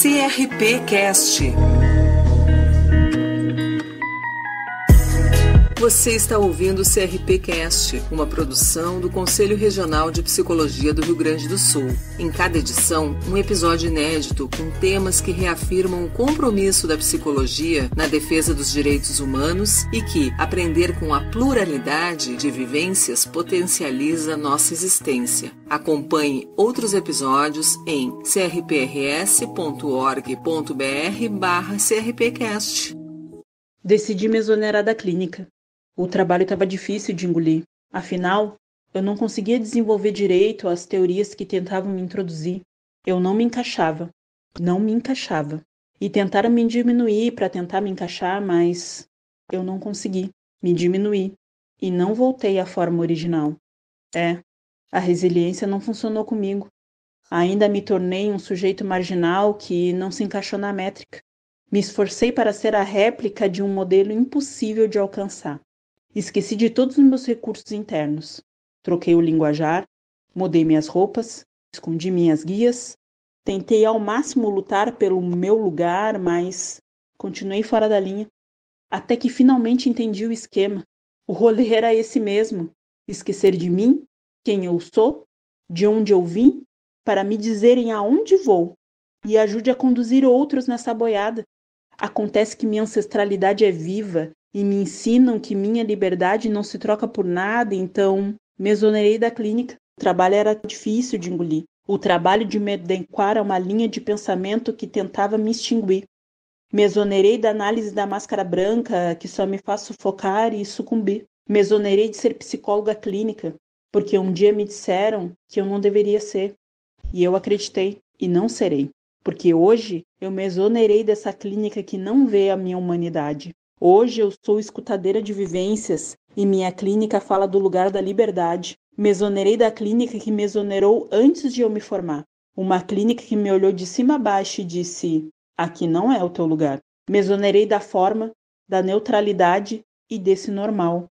CRP Cast. Você está ouvindo o CRP Cast, uma produção do Conselho Regional de Psicologia do Rio Grande do Sul. Em cada edição, um episódio inédito com temas que reafirmam o compromisso da psicologia na defesa dos direitos humanos e que aprender com a pluralidade de vivências potencializa nossa existência. Acompanhe outros episódios em crprs.org.br/crpcast. Decidi me exonerar da clínica. O trabalho estava difícil de engolir. Afinal, eu não conseguia desenvolver direito as teorias que tentavam me introduzir. Eu não me encaixava. E tentaram me diminuir para tentar me encaixar, mas eu não consegui. Me diminuí. E não voltei à forma original. A resiliência não funcionou comigo. Ainda me tornei um sujeito marginal que não se encaixou na métrica. Me esforcei para ser a réplica de um modelo impossível de alcançar. Esqueci de todos os meus recursos internos. Troquei o linguajar, mudei minhas roupas, escondi minhas guias, tentei ao máximo lutar pelo meu lugar, mas continuei fora da linha. Até que finalmente entendi o esquema. O rolê era esse mesmo. Esquecer de mim, quem eu sou, de onde eu vim, para me dizerem aonde vou e ajude a conduzir outros nessa boiada. Acontece que minha ancestralidade é viva e me ensinam que minha liberdade não se troca por nada, então me exonerei da clínica. O trabalho era difícil de engolir. O trabalho de me adequar a uma linha de pensamento que tentava me extinguir. Me exonerei da análise da máscara branca que só me faz sufocar e sucumbir. Me exonerei de ser psicóloga clínica, porque um dia me disseram que eu não deveria ser. E eu acreditei, e não serei. Porque hoje eu me exonerei dessa clínica que não vê a minha humanidade. Hoje eu sou escutadeira de vivências e minha clínica fala do lugar da liberdade. Me exonerei da clínica que me exonerou antes de eu me formar. Uma clínica que me olhou de cima a baixo e disse: aqui não é o teu lugar. Me exonerei da forma, da neutralidade e desse normal.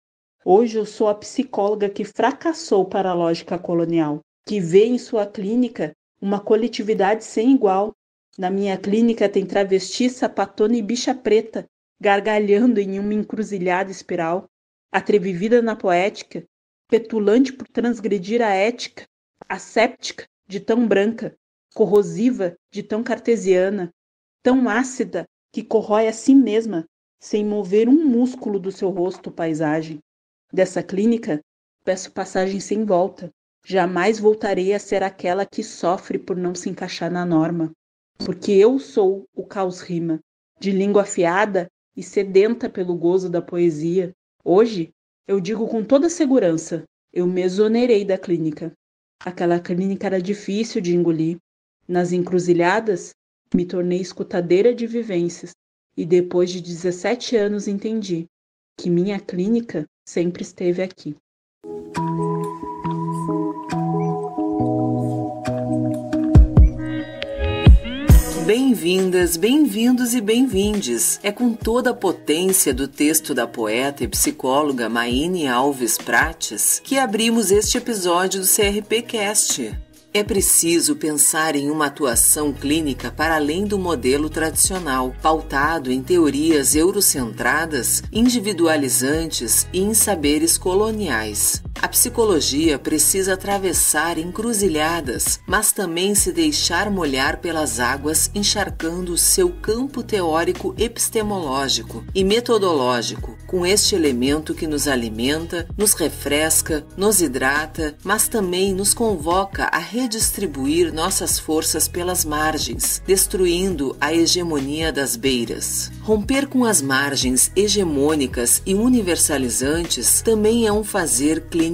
Hoje eu sou a psicóloga que fracassou para a lógica colonial, que vê em sua clínica uma coletividade sem igual. Na minha clínica tem travesti, sapatona e bicha preta, gargalhando em uma encruzilhada espiral, atrevida na poética, petulante por transgredir a ética, asséptica de tão branca, corrosiva de tão cartesiana, tão ácida que corrói a si mesma, sem mover um músculo do seu rosto paisagem. Dessa clínica, peço passagem sem volta. Jamais voltarei a ser aquela que sofre por não se encaixar na norma, porque eu sou o caos rima, de língua afiada e sedenta pelo gozo da poesia. Hoje, eu digo com toda segurança, eu me exonerei da clínica. Aquela clínica era difícil de engolir. Nas encruzilhadas, me tornei escutadeira de vivências e depois de 17 anos entendi que minha clínica sempre esteve aqui. Bem-vindas, bem-vindos e bem-vindes. É com toda a potência do texto da poeta e psicóloga Maíne Alves Prates que abrimos este episódio do CRP Cast. É preciso pensar em uma atuação clínica para além do modelo tradicional, pautado em teorias eurocentradas, individualizantes e em saberes coloniais. A psicologia precisa atravessar encruzilhadas, mas também se deixar molhar pelas águas, encharcando o seu campo teórico epistemológico e metodológico, com este elemento que nos alimenta, nos refresca, nos hidrata, mas também nos convoca a redistribuir nossas forças pelas margens, destruindo a hegemonia das beiras. Romper com as margens hegemônicas e universalizantes também é um fazer clínico-político.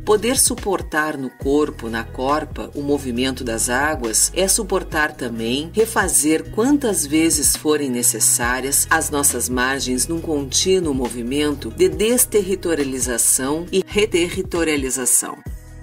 Poder suportar no corpo, na corpa, o movimento das águas é suportar também, refazer quantas vezes forem necessárias as nossas margens num contínuo movimento de desterritorialização e reterritorialização.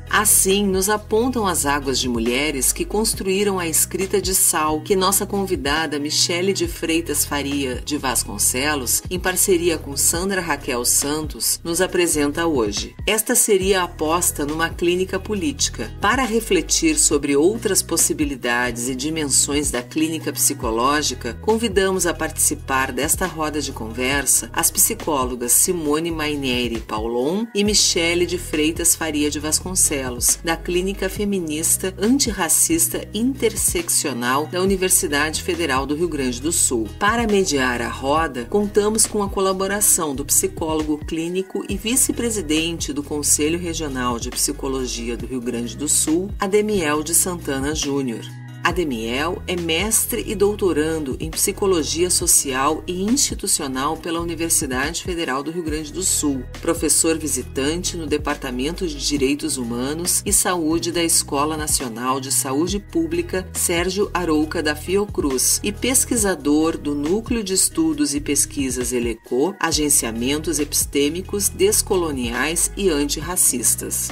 Assim, nos apontam as águas de mulheres que construíram a escrita de sal que nossa convidada Michele de Freitas Faria de Vasconcelos, em parceria com Sandra Raquel Santos, nos apresenta hoje. Esta seria a aposta numa clínica política. Para refletir sobre outras possibilidades e dimensões da clínica psicológica, convidamos a participar desta roda de conversa as psicólogas Simone Mainieri Paulon e Michele de Freitas Faria de Vasconcelos, da Clínica Feminista Antirracista Interseccional da Universidade Federal do Rio Grande do Sul. Para mediar a roda, contamos com a colaboração do psicólogo clínico e vice-presidente do Conselho Regional de Psicologia do Rio Grande do Sul, Ademiel de Santana Júnior. Ademiel é mestre e doutorando em Psicologia Social e Institucional pela Universidade Federal do Rio Grande do Sul, professor visitante no Departamento de Direitos Humanos e Saúde da Escola Nacional de Saúde Pública Sérgio Arouca da Fiocruz e pesquisador do Núcleo de Estudos e Pesquisas ELECO, Agenciamentos Epistêmicos Descoloniais e Antirracistas.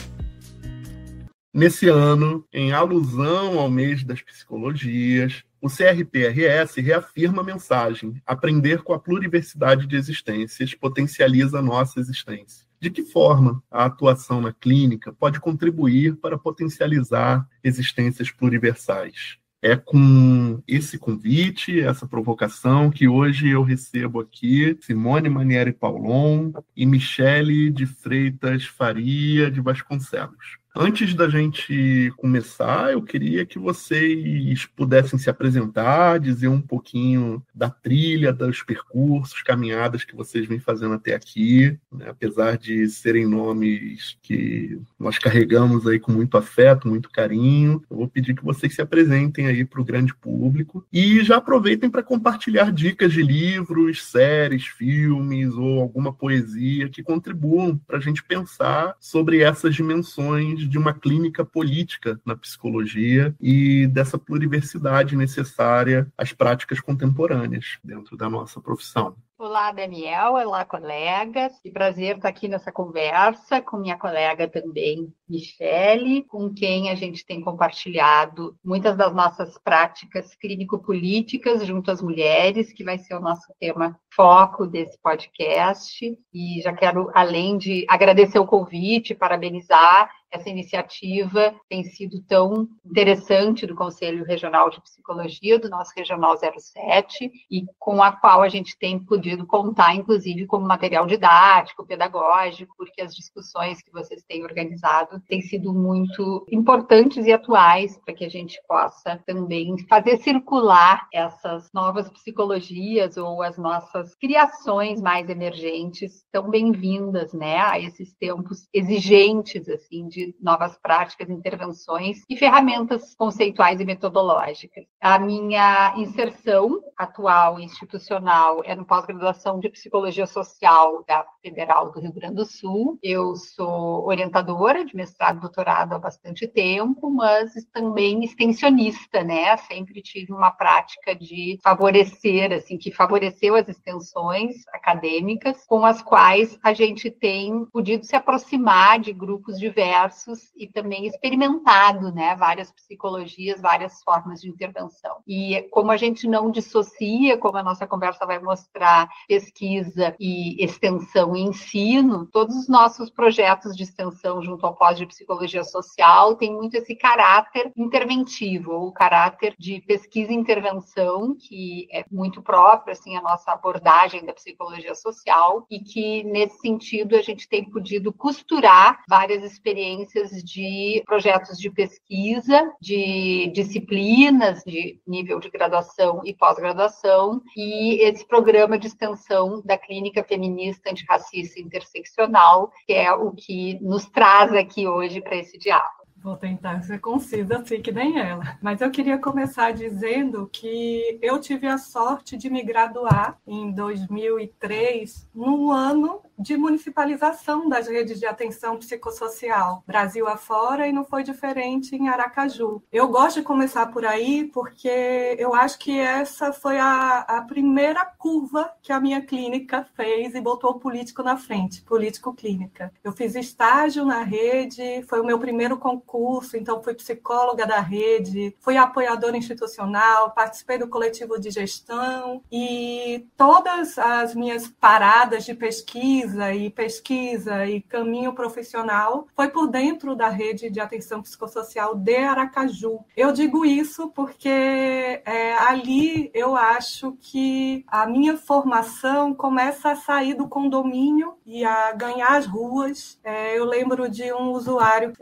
Nesse ano, em alusão ao mês das psicologias, o CRPRS reafirma a mensagem: aprender com a pluriversidade de existências potencializa a nossa existência. De que forma a atuação na clínica pode contribuir para potencializar existências pluriversais? É com esse convite, essa provocação, que hoje eu recebo aqui Simone Mainieri Paulon e Michele de Freitas Faria de Vasconcelos. Antes da gente começar, eu queria que vocês pudessem se apresentar, dizer um pouquinho da trilha, dos percursos, caminhadas que vocês vêm fazendo até aqui, né? Apesar de serem nomes que nós carregamos aí com muito afeto, muito carinho, eu vou pedir que vocês se apresentem aí para o grande público e já aproveitem para compartilhar dicas de livros, séries, filmes ou alguma poesia que contribuam para a gente pensar sobre essas dimensões de uma clínica política na psicologia e dessa pluriversidade necessária às práticas contemporâneas dentro da nossa profissão. Olá, Daniel. Olá, colegas. Que prazer estar aqui nessa conversa com minha colega também, Michele, com quem a gente tem compartilhado muitas das nossas práticas clínico-políticas junto às mulheres, que vai ser o nosso tema foco desse podcast. E já quero, além de agradecer o convite, parabenizar essa iniciativa, tem sido tão interessante do Conselho Regional de Psicologia, do nosso Regional 07, e com a qual a gente tem podido contar, inclusive, como material didático, pedagógico, porque as discussões que vocês têm organizado têm sido muito importantes e atuais para que a gente possa também fazer circular essas novas psicologias ou as nossas criações mais emergentes, tão bem-vindas, né, a esses tempos exigentes, assim, de novas práticas, intervenções e ferramentas conceituais e metodológicas. A minha inserção atual institucional é no pós-graduação de Psicologia Social da Federal do Rio Grande do Sul. Eu sou orientadora de mestrado e doutorado há bastante tempo, mas também extensionista, né? Sempre tive uma prática de favorecer, assim, que favoreceu as extensões acadêmicas, com as quais a gente tem podido se aproximar de grupos diversos e também experimentado, né, várias psicologias, várias formas de intervenção. E como a gente não dissocia, como a nossa conversa vai mostrar, pesquisa e extensão e ensino, todos os nossos projetos de extensão junto ao pós de psicologia social têm muito esse caráter interventivo, ou caráter de pesquisa e intervenção, que é muito próprio, assim, a nossa abordagem da psicologia social, e que, nesse sentido, a gente tem podido costurar várias experiências de projetos de pesquisa, de disciplinas de nível de graduação e pós-graduação, e esse programa de extensão da Clínica Feminista Antirracista Interseccional, que é o que nos traz aqui hoje para esse diálogo. Vou tentar ser concisa, assim que nem ela. Mas eu queria começar dizendo que eu tive a sorte de me graduar em 2003, no ano de municipalização das redes de atenção psicossocial, Brasil afora, e não foi diferente em Aracaju. Eu gosto de começar por aí porque eu acho que essa foi a primeira curva que a minha clínica fez e botou o político na frente, político-clínica. Eu fiz estágio na rede, foi o meu primeiro concurso, então fui psicóloga da rede, fui apoiadora institucional, participei do coletivo de gestão, e todas as minhas paradas de pesquisa e caminho profissional foi por dentro da rede de atenção psicossocial de Aracaju. Eu digo isso porque ali eu acho que a minha formação começa a sair do condomínio e a ganhar as ruas. Eu lembro de um usuário,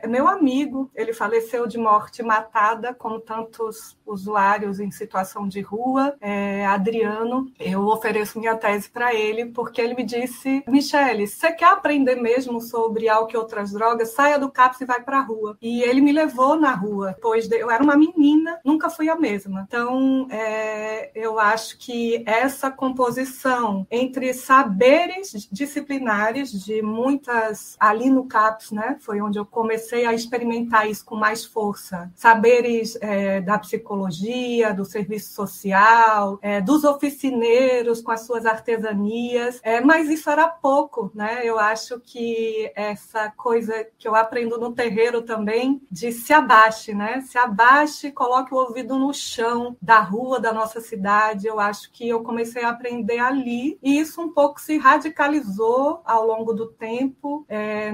meu amigo, ele faleceu de morte matada, como tantos usuários em situação de rua, Adriano. Eu ofereço minha tese para ele porque ele me disse: Michele, você quer aprender mesmo sobre álcool e outras drogas? Saia do CAPS e vai para a rua. E ele me levou na rua. Eu era uma menina, nunca fui a mesma. Então, eu acho que essa composição entre saberes disciplinares de muitas, ali no CAPS, né, foi onde eu comecei a experimentar isso com mais força. Saberes da psicologia, do serviço social, dos oficineiros com as suas artesanias, mas isso era pouco, né? Eu acho que essa coisa que eu aprendo no terreiro também, de se abaixe, né? Se abaixe, coloque o ouvido no chão da rua da nossa cidade. Eu acho que eu comecei a aprender ali, e isso um pouco se radicalizou ao longo do tempo,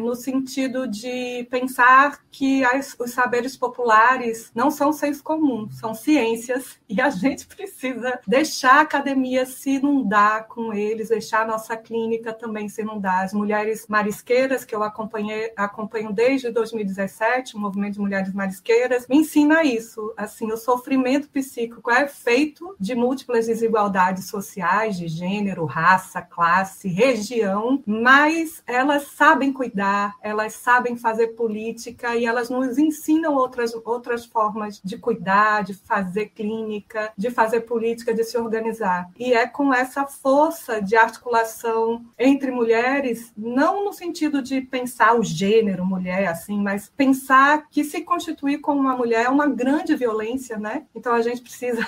no sentido de pensar que os saberes populares não são senso comum, são ciências, e a gente precisa deixar a academia se inundar com eles, deixar a nossa clínica também se inundar. As mulheres marisqueiras, que eu acompanho desde 2017, o movimento de mulheres marisqueiras, me ensina isso. Assim, o sofrimento psíquico é feito de múltiplas desigualdades sociais, de gênero, raça, classe, região, mas elas sabem cuidar, elas sabem fazer política, e elas nos ensinam outras formas de cuidar, de fazer clínica, de fazer política, de se organizar. E é com essa força de articulação entre mulheres, não no sentido de pensar o gênero mulher, assim, mas pensar que se constituir como uma mulher é uma grande violência, né? Então a gente precisa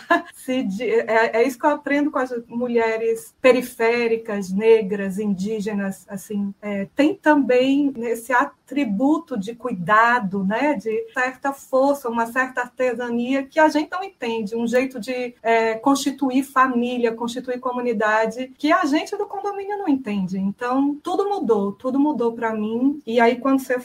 é isso que eu aprendo com as mulheres periféricas, negras, indígenas, assim, tem também nesse atributo de cuidado, né, de certa força, uma certa artesania que a gente não entende, um jeito de constituir família, constituir comunidade, que a gente do condomínio não entende. Então, tudo mudou para mim. E aí, quando você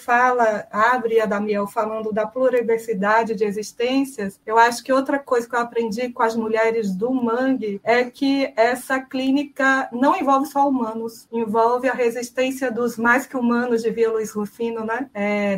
abre a Damiel falando da pluriversidade de existências, eu acho que outra coisa que eu aprendi com as mulheres do Mangue é que essa clínica não envolve só humanos, envolve a resistência dos mais que humanos, de Luiz Rufino, né?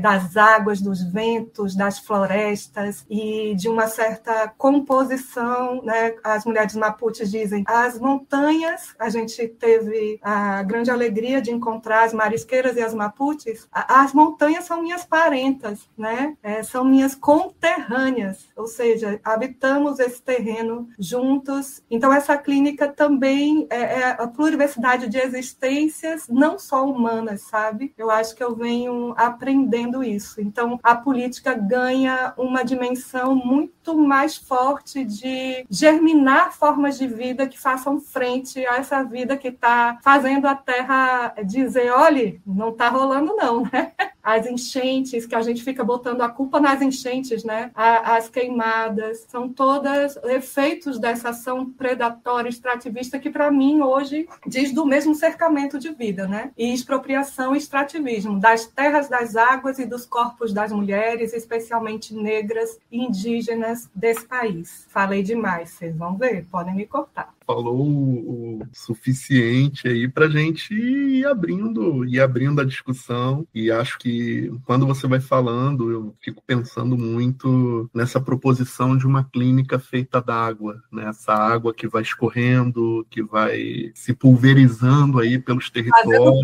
Das águas, dos ventos, das florestas, e de uma certa composição, né? As mulheres mapuches dizem, as montanhas, a gente teve a grande alegria de encontrar as marisqueiras e as mapuches, as montanhas são minhas parentas, né? São minhas conterrâneas, ou seja, habitamos esse terreno juntos. Então, essa clínica também é a pluriversidade de existências, não só humanas, sabe? Eu acho que eu venho aprendendo isso. Então, a política ganha uma dimensão muito mais forte de germinar formas de vida que façam frente a essa vida que está fazendo a terra dizer, olha, não está rolando não, né? As enchentes, que a gente fica botando a culpa nas enchentes, né? As queimadas, são todas efeitos dessa ação predatória, extrativista, que para mim hoje diz do mesmo cercamento de vida, né? E expropriação e extrativismo das terras, das águas e dos corpos das mulheres, especialmente negras e indígenas desse país. Falei demais, vocês vão ver, podem me cortar. Falou o suficiente aí para a gente ir abrindo a discussão, e acho que quando você vai falando, eu fico pensando muito nessa proposição de uma clínica feita d'água, né? Essa água que vai escorrendo, que vai se pulverizando aí pelos territórios.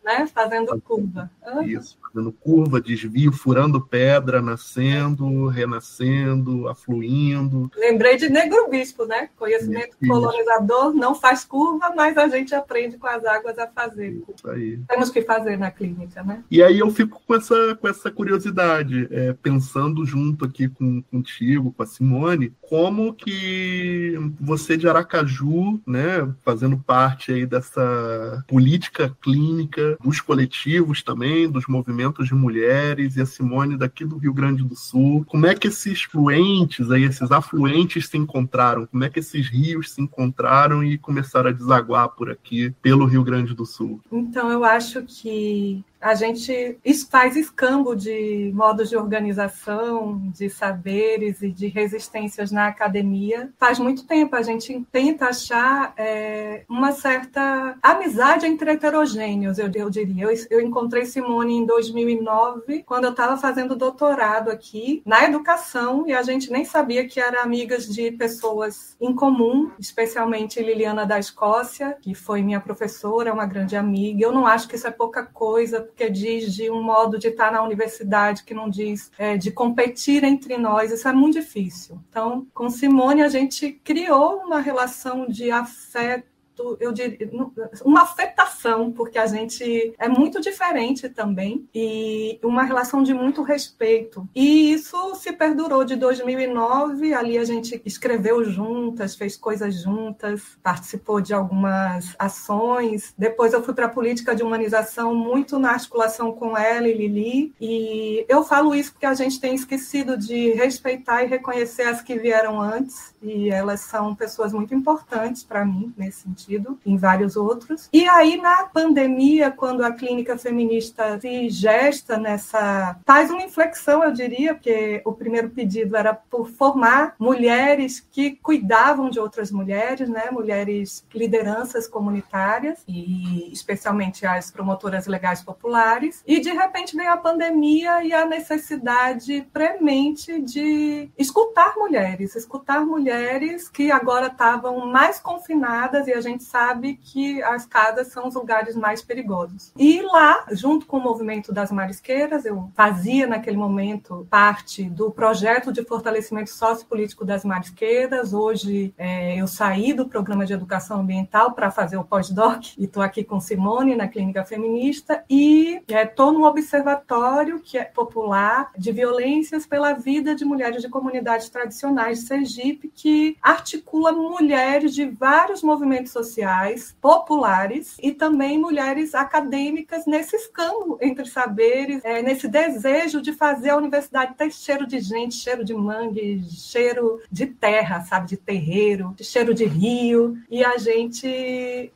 né? Fazendo curva. Isso, fazendo curva, desvio, furando pedra, nascendo, renascendo, afluindo. Lembrei de Negro Bispo, né? Conhecimento colonizador não faz curva, mas a gente aprende com as águas a fazer. Isso aí. Temos que fazer na clínica, né? E aí eu fico com essa curiosidade, pensando junto aqui contigo, com a Simone, como que você de Aracaju, né, fazendo parte aí dessa política clínica, dos coletivos também, dos movimentos de mulheres, e a Simone daqui do Rio Grande do Sul, como é que esses fluentes aí, esses afluentes se encontraram? Como é que esses rios se encontraram e começaram a desaguar por aqui, pelo Rio Grande do Sul? Então, eu acho que a gente faz escambo de modos de organização, de saberes e de resistências na academia. Faz muito tempo a gente tenta achar uma certa amizade entre heterogêneos, eu diria. Eu encontrei Simone em 2009, quando eu estava fazendo doutorado aqui na educação, e a gente nem sabia que eram amigas de pessoas em comum, especialmente Liliana da Escócia, que foi minha professora, uma grande amiga. Eu não acho que isso é pouca coisa, porque diz de um modo de estar na universidade, que não diz de competir entre nós. Isso é muito difícil. Então, com Simone, a gente criou uma relação de afeto, eu diria, uma afetação, porque a gente é muito diferente também, e uma relação de muito respeito. E isso se perdurou de 2009, ali a gente escreveu juntas, fez coisas juntas, participou de algumas ações. Depois eu fui para a política de humanização, muito na articulação com ela e Lili, e eu falo isso porque a gente tem esquecido de respeitar e reconhecer as que vieram antes, e elas são pessoas muito importantes para mim, nesse sentido, em vários outros. E aí, na pandemia, quando a clínica feminista se gesta faz uma inflexão, eu diria, porque o primeiro pedido era por formar mulheres que cuidavam de outras mulheres, né? Mulheres lideranças comunitárias, e especialmente as promotoras legais populares. E, de repente, veio a pandemia e a necessidade premente de escutar mulheres que agora estavam mais confinadas, e a gente sabe que as casas são os lugares mais perigosos. E lá, junto com o movimento das marisqueiras, eu fazia naquele momento parte do projeto de fortalecimento sociopolítico das marisqueiras. Hoje eu saí do programa de educação ambiental para fazer o pós-doc, e estou aqui com Simone na clínica feminista, e estou num observatório que é popular de violências pela vida de mulheres de comunidades tradicionais de Sergipe, que articula mulheres de vários movimentos sociais, populares, e também mulheres acadêmicas nesse escambo entre saberes, nesse desejo de fazer a universidade ter cheiro de gente, cheiro de mangue, cheiro de terra, sabe, de terreiro, de cheiro de rio. E a gente,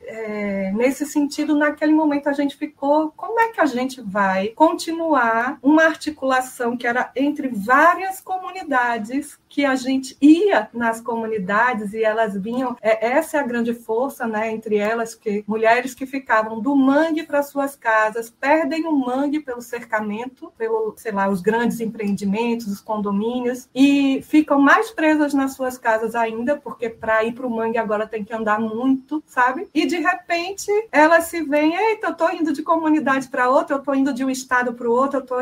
nesse sentido, naquele momento a gente ficou, como é que a gente vai continuar uma articulação que era entre várias comunidades, que a gente ia nas comunidades e elas vinham, essa é a grande força, né, entre elas, que mulheres que ficavam do mangue para suas casas, perdem o mangue pelo cercamento, pelo, sei lá, os grandes empreendimentos, os condomínios, e ficam mais presas nas suas casas ainda, porque para ir para o mangue agora tem que andar muito, sabe? E de repente elas se veem, eita, eu estou indo de comunidade para outra, eu estou indo de um estado para o outro, eu estou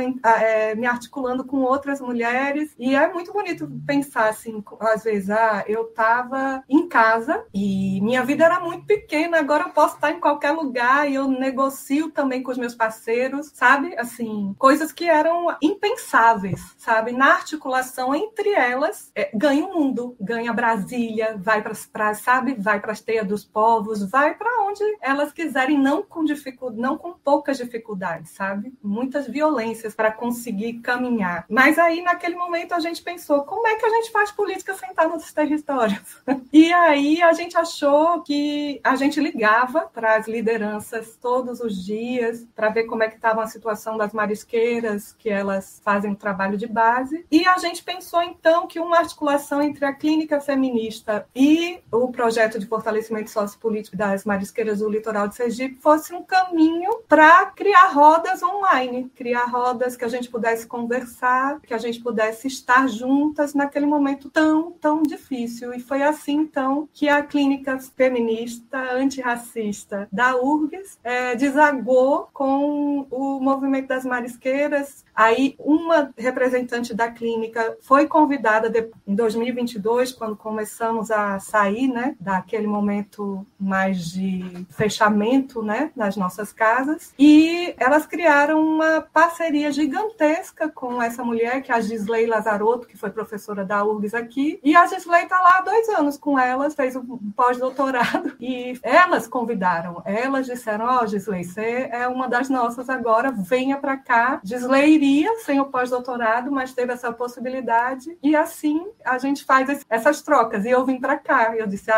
me articulando com outras mulheres, e é muito bonito pensar assim, às vezes, eu estava em casa e minha vida era muito pequena, agora eu posso estar em qualquer lugar e eu negocio também com os meus parceiros, sabe? Assim, coisas que eram impensáveis, sabe? Na articulação entre elas, ganha o mundo, ganha Brasília, vai para, sabe? Vai para as teias dos povos, vai para onde elas quiserem, não com poucas dificuldades, sabe? Muitas violências para conseguir caminhar. Mas aí, naquele momento, a gente pensou, como é que a gente faz política sem estar nos territórios? E aí a gente achou que a gente ligava para as lideranças todos os dias para ver como é que estava a situação das marisqueiras, que elas fazem um trabalho de base. E a gente pensou, então, que uma articulação entre a clínica feminista e o projeto de fortalecimento sociopolítico das marisqueiras do litoral de Sergipe fosse um caminho para criar rodas online, criar rodas que a gente pudesse conversar, que a gente pudesse estar juntas naquele momento tão, tão difícil. E foi assim, então, que a clínica feminista feminista, antirracista da URGS, desagou com o movimento das marisqueiras. Aí uma representante da clínica foi convidada em 2022, quando começamos a sair, né, daquele momento mais de fechamento, né, nas nossas casas, e elas criaram uma parceria gigantesca com essa mulher, que é a Gisley Lazarotto, que foi professora da URGS aqui, e a Gisley está lá há 2 anos com elas, fez um pós-doutorado, e elas convidaram, elas disseram, Gisley, você é uma das nossas agora, venha para cá. Gisley iria sem o pós-doutorado, mas teve essa possibilidade, e assim a gente faz essas trocas, e eu vim para cá, eu disse,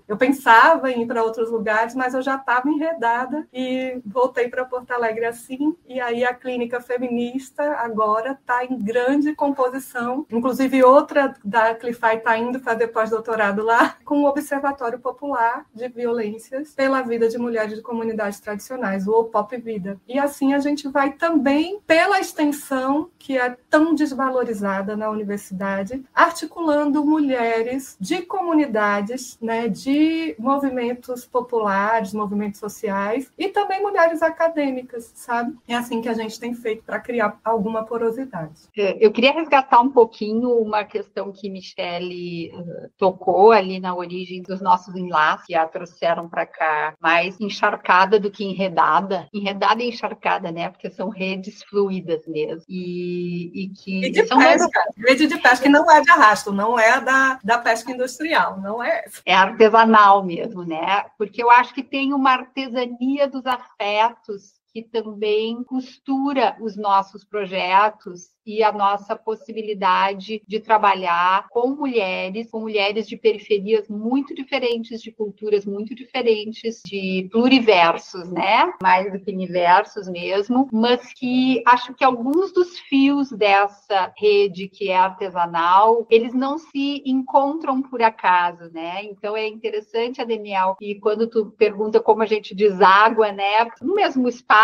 eu pensava em ir para outros lugares, mas eu já estava enredada, e voltei para Porto Alegre assim, e aí a clínica feminista agora está em grande composição, inclusive outra da Clifai está indo fazer pós-doutorado lá, com o Observatório Popular de Violências pela Vida de Mulheres de Comunidades Tradicionais, o OPOP Vida. E assim a gente vai também, pela extensão que é tão desvalorizada na universidade, articulando mulheres de comunidades, né, de movimentos populares, movimentos sociais, e também mulheres acadêmicas, sabe? É assim que a gente tem feito para criar alguma porosidade. Eu queria resgatar um pouquinho uma questão que Michele tocou ali na origem dos nossos enlaces, que a trouxeram para cá mais encharcada do que enredada. Enredada e encharcada, né? Porque são redes fluídas mesmo. E de são pesca, rede de pesca que não é de arrasto, não é da pesca industrial, não é essa. É artesanal mesmo, né? Porque eu acho que tem uma artesania dos afetos que também costura os nossos projetos e a nossa possibilidade de trabalhar com mulheres de periferias muito diferentes, de culturas muito diferentes, de pluriversos, né? Mais do que universos mesmo, mas que acho que alguns dos fios dessa rede que é artesanal, eles não se encontram por acaso, né? Então é interessante, Adeniel, e quando tu pergunta como a gente deságua, né? No mesmo espaço,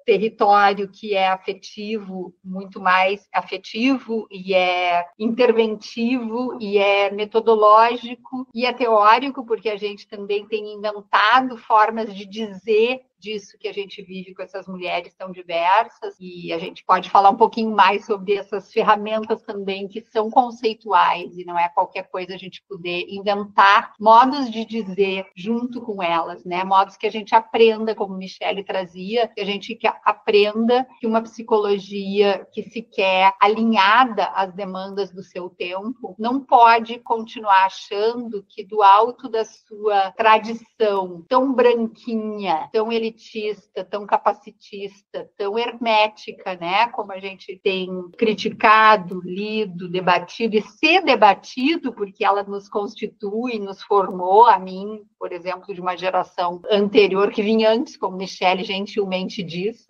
território que é afetivo, muito mais afetivo, e é interventivo, e é metodológico, e é teórico, porque a gente também tem inventado formas de dizer disso que a gente vive com essas mulheres tão diversas, e a gente pode falar um pouquinho mais sobre essas ferramentas também que são conceituais, e não é qualquer coisa a gente poder inventar modos de dizer junto com elas, né? Modos que a gente aprenda, como Michele trazia, que a gente aprenda que uma psicologia que se quer alinhada às demandas do seu tempo não pode continuar achando que do alto da sua tradição tão branquinha, tão elitista, tão capacitista, tão hermética, né? Como a gente tem criticado, lido, debatido e ser debatido, porque ela nos constitui, nos formou, a mim, por exemplo, de uma geração anterior que vinha antes, como Michele gentilmente diz,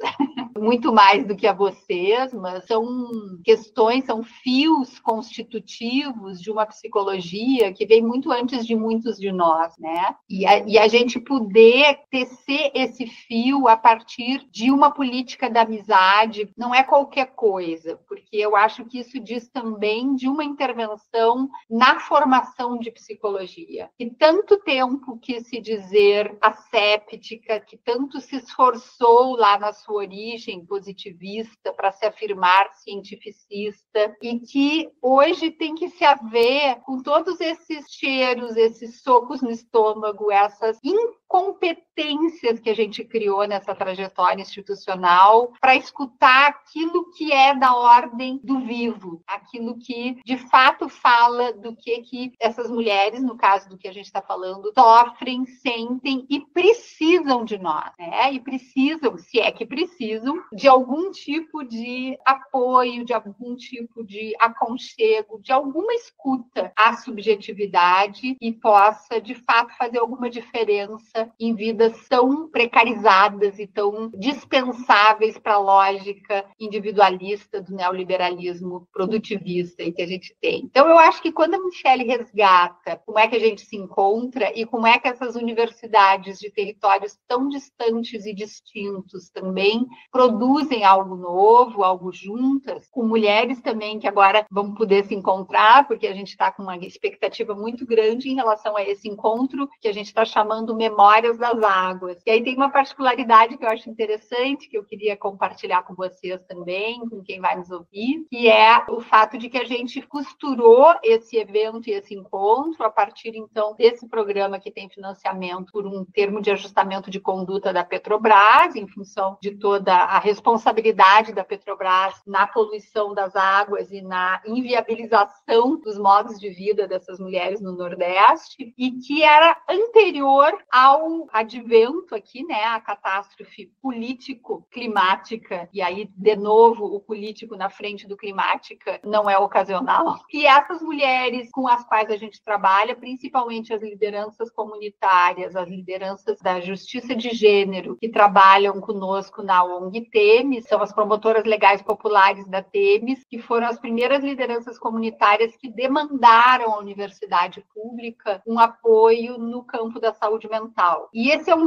muito mais do que a vocês, mas são questões, são fios constitutivos de uma psicologia que vem muito antes de muitos de nós, né? E a gente poder tecer esse fio a partir de uma política da amizade não é qualquer coisa, porque eu acho que isso diz também de uma intervenção na formação de psicologia. E tanto tempo quis se dizer asséptica, que tanto se esforçou lá na sua origem positivista para se afirmar cientificista, e que hoje tem que se haver com todos esses cheiros, esses socos no estômago, essas incompetências que a gente criou nessa trajetória institucional para escutar aquilo que é da ordem do vivo, aquilo que de fato fala do que essas mulheres, no caso do que a gente está falando, sofrem, sentem e precisam de nós, né? E precisam, se é que precisam, de algum tipo de apoio, de algum tipo de aconchego, de alguma escuta à subjetividade e possa, de fato, fazer alguma diferença em vidas tão precarizadas e tão dispensáveis para a lógica individualista do neoliberalismo produtivista que a gente tem. Então, eu acho que quando a Michele resgata como é que a gente se encontra e como é que essas universidades de territórios tão distantes e distintos também produzem algo novo, algo juntas, com mulheres também que agora vão poder se encontrar, porque a gente está com uma expectativa muito grande em relação a esse encontro, que a gente está chamando Memórias das Águas. E aí tem uma particularidade que eu acho interessante, que eu queria compartilhar com vocês também, com quem vai nos ouvir, que é o fato de que a gente costurou esse evento e esse encontro a partir, então, desse programa que tem financiamento por um termo de ajustamento de conduta da Petrobras, em função de toda a responsabilidade da Petrobras na poluição das águas e na inviabilização dos modos de vida dessas mulheres no Nordeste, e que era anterior ao advento aqui, né, a catástrofe político-climática, e aí, de novo, o político na frente do climática não é ocasional. E essas mulheres com as quais a gente trabalha, principalmente as lideranças comunitárias, as lideranças da justiça de gênero, que trabalham conosco na ONG Temis, são as promotoras legais populares da Temis, que foram as primeiras lideranças comunitárias que demandaram à universidade pública um apoio no campo da saúde mental. E esse é um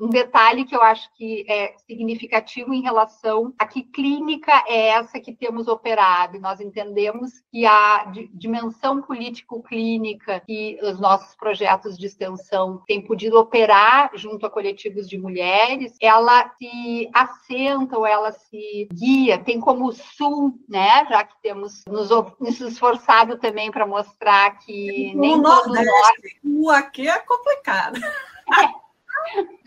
detalhe que eu acho que é significativo em relação a que clínica é essa que temos operado. E nós entendemos que a dimensão político-clínica que os nossos projetos de extensão têm podido operar junto a coletivos de mulheres, ela se assenta ou ela se guia, tem como sul, né, já que temos nos esforçado também para mostrar que nem todo Nordeste, o aqui é complicado.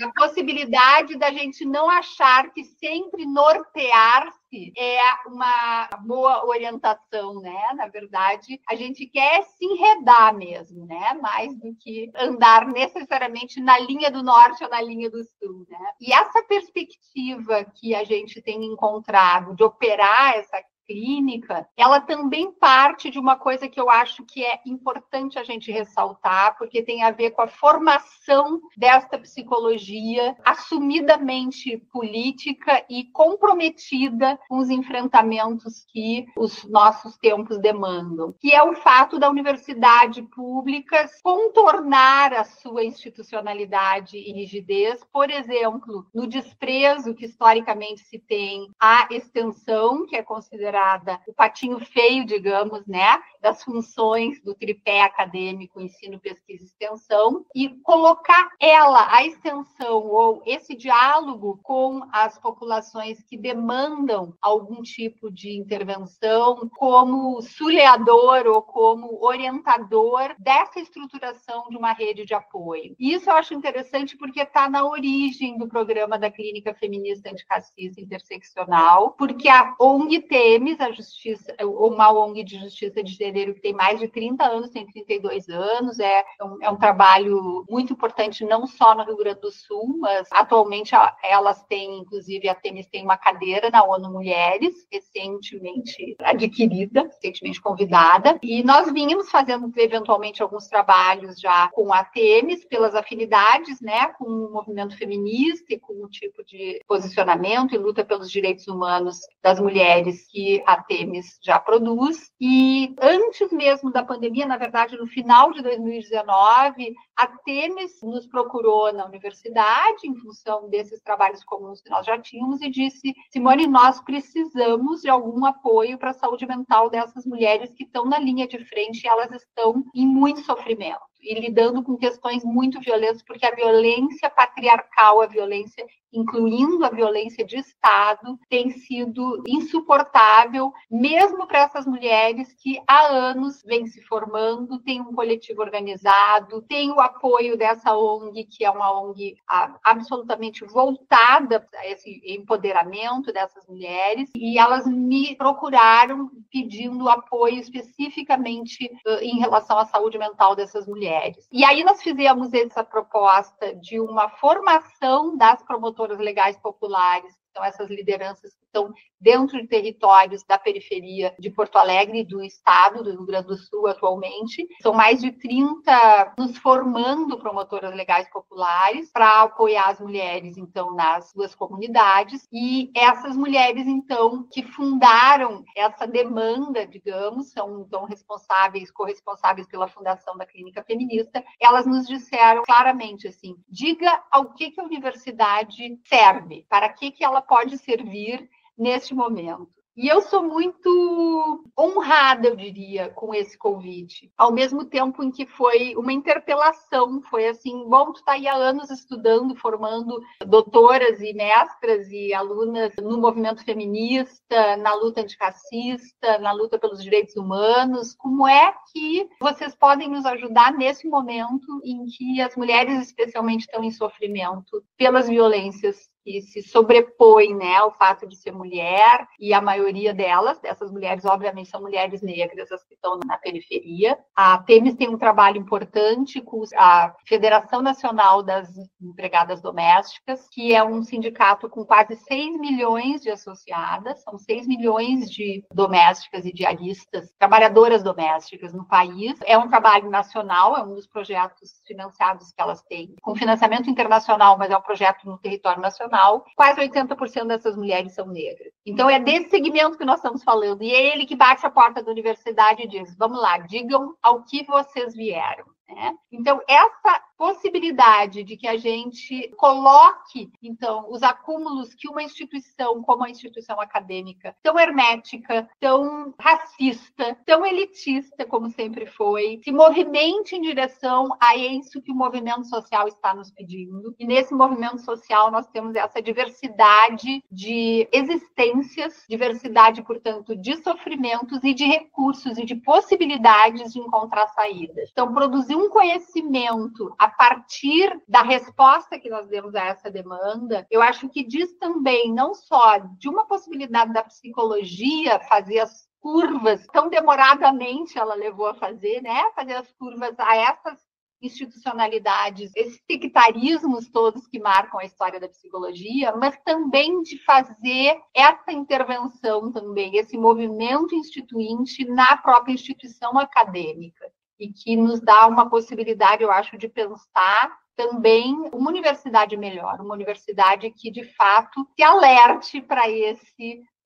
A possibilidade da gente não achar que sempre nortear-se é uma boa orientação, né? Na verdade, a gente quer se enredar mesmo, né? Mais do que andar necessariamente na linha do norte ou na linha do sul, né? E essa perspectiva que a gente tem encontrado de operar essa clínica, ela também parte de uma coisa que eu acho que é importante a gente ressaltar, porque tem a ver com a formação desta psicologia assumidamente política e comprometida com os enfrentamentos que os nossos tempos demandam, que é o fato da universidade pública contornar a sua institucionalidade e rigidez, por exemplo, no desprezo que historicamente se tem à extensão, que é considerada o patinho feio, digamos, né, das funções do tripé acadêmico, ensino, pesquisa e extensão, e colocar a extensão ou esse diálogo com as populações que demandam algum tipo de intervenção como suleador ou como orientador dessa estruturação de uma rede de apoio. E isso eu acho interessante porque está na origem do programa da Clínica Feminista Antirracista Interseccional, porque a ONG Temis, a justiça, uma ONG de justiça de gênero que tem mais de 30 anos, tem 32 anos, é um trabalho muito importante não só no Rio Grande do Sul, mas atualmente elas têm, inclusive a Temis tem uma cadeira na ONU Mulheres, recentemente adquirida, recentemente convidada, e nós vínhamos fazendo eventualmente alguns trabalhos já com a Temis, pelas afinidades, né, com o movimento feminista e com o tipo de posicionamento e luta pelos direitos humanos das mulheres que a Temis já produz. E antes mesmo da pandemia, na verdade, no final de 2019, a Temis nos procurou na universidade, em função desses trabalhos comuns que nós já tínhamos, e disse: Simone, nós precisamos de algum apoio para a saúde mental dessas mulheres que estão na linha de frente e elas estão em muito sofrimento e lidando com questões muito violentas, porque a violência patriarcal, a violência, incluindo a violência de Estado, tem sido insuportável, mesmo para essas mulheres que há anos vêm se formando, tem um coletivo organizado, tem o apoio dessa ONG, que é uma ONG absolutamente voltada a esse empoderamento dessas mulheres, e elas me procuraram pedindo apoio especificamente em relação à saúde mental dessas mulheres. E aí nós fizemos essa proposta de uma formação das promotoras legais populares, então essas lideranças que estão dentro de territórios da periferia de Porto Alegre e do estado do Rio Grande do Sul atualmente. São mais de 30 nos formando promotoras legais populares para apoiar as mulheres, então, nas suas comunidades. E essas mulheres, então, que fundaram essa demanda, digamos, são então corresponsáveis pela fundação da Clínica Feminista, elas nos disseram claramente assim: diga ao que a universidade serve, para que ela pode servir neste momento. E eu sou muito honrada, eu diria, com esse convite. Ao mesmo tempo em que foi uma interpelação, foi assim, bom, tu está aí há anos estudando, formando doutoras e mestras e alunas no movimento feminista, na luta antirracista, na luta pelos direitos humanos. Como é que vocês podem nos ajudar nesse momento em que as mulheres especialmente estão em sofrimento pelas violências que se sobrepõe, né, ao fato de ser mulher, e a maioria dessas mulheres, obviamente, são mulheres negras, as que estão na periferia. A Temis tem um trabalho importante com a Federação Nacional das Empregadas Domésticas, que é um sindicato com quase 6 milhões de associadas, são 6 milhões de domésticas e diaristas, trabalhadoras domésticas no país. É um trabalho nacional, é um dos projetos financiados que elas têm, com financiamento internacional, mas é um projeto no território nacional. Quase 80% dessas mulheres são negras. Então, é desse segmento que nós estamos falando. E é ele que bate a porta da universidade e diz, vamos lá, digam ao que vocês vieram. Né? Então, essa possibilidade de que a gente coloque, então, os acúmulos que uma instituição, como a instituição acadêmica, tão hermética, tão racista, tão elitista, como sempre foi, se movimente em direção a isso que o movimento social está nos pedindo. E nesse movimento social nós temos essa diversidade de existências, diversidade, portanto, de sofrimentos e de recursos e de possibilidades de encontrar saídas. Então, produzir um conhecimento a partir da resposta que nós demos a essa demanda, eu acho que diz também não só de uma possibilidade da psicologia fazer as curvas, tão demoradamente ela levou a fazer, né? Fazer as curvas a essas institucionalidades, esses sectarismos todos que marcam a história da psicologia, mas também de fazer essa intervenção também, esse movimento instituinte na própria instituição acadêmica. E que nos dá uma possibilidade, eu acho, de pensar também uma universidade melhor, uma universidade que, de fato, se alerte para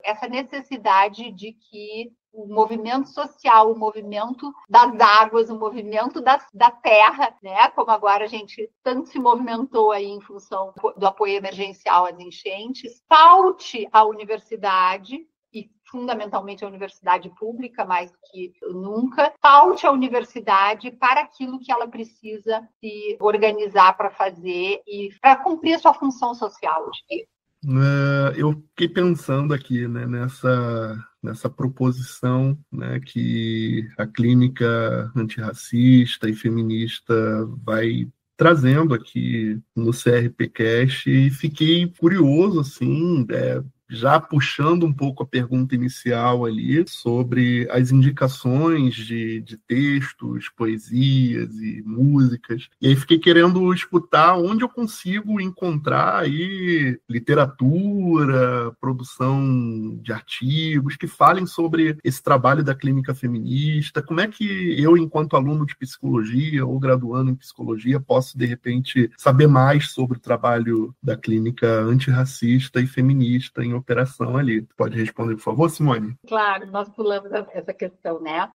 essa necessidade de que o movimento social, o movimento das águas, o movimento da terra, né? Como agora a gente tanto se movimentou aí em função do apoio emergencial às enchentes, falte à universidade, e fundamentalmente a universidade pública, mais do que nunca, falte a universidade para aquilo que ela precisa se organizar para fazer e para cumprir a sua função social. Eu fiquei pensando aqui, né, nessa proposição, né, que a clínica antirracista e feminista vai trazendo aqui no CRPcast, e fiquei curioso, assim, já puxando um pouco a pergunta inicial ali sobre as indicações de textos, poesias e músicas. E aí fiquei querendo escutar onde eu consigo encontrar aí literatura, produção de artigos que falem sobre esse trabalho da clínica feminista. Como é que eu, enquanto aluno de psicologia ou graduando em psicologia, posso, de repente, saber mais sobre o trabalho da clínica antirracista e feminista em operação ali? Pode responder, por favor, Simone? Claro, nós pulamos essa questão, né?